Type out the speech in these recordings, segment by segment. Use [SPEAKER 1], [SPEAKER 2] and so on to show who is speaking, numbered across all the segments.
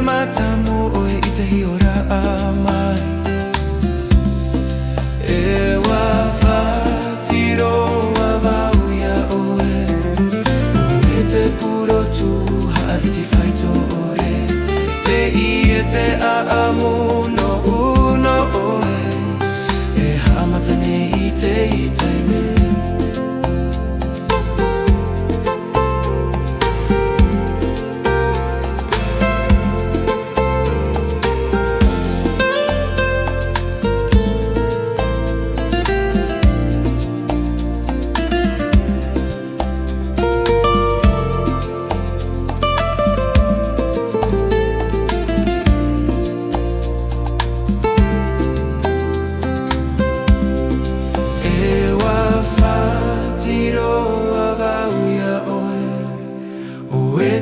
[SPEAKER 1] matamu oe I te hiora a mai E wawhatiro a wauia oe E te puro tu haaviti whaito ore Te I e te aamu no uno oe E hamatane I te I taime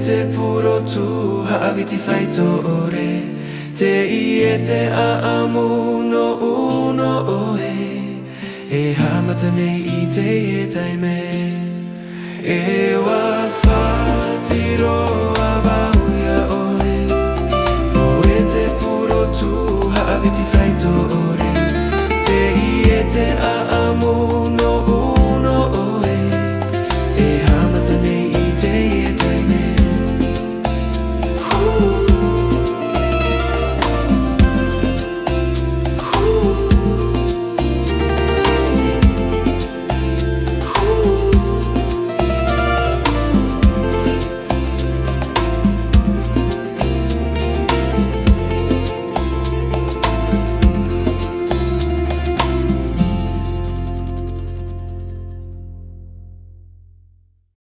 [SPEAKER 1] Te puro tu haaviti whaito ore Te I e te aamu no uno oe E hamata nei I te e taime E wawhatiro a wauia oe O e te puro tu haaviti whaito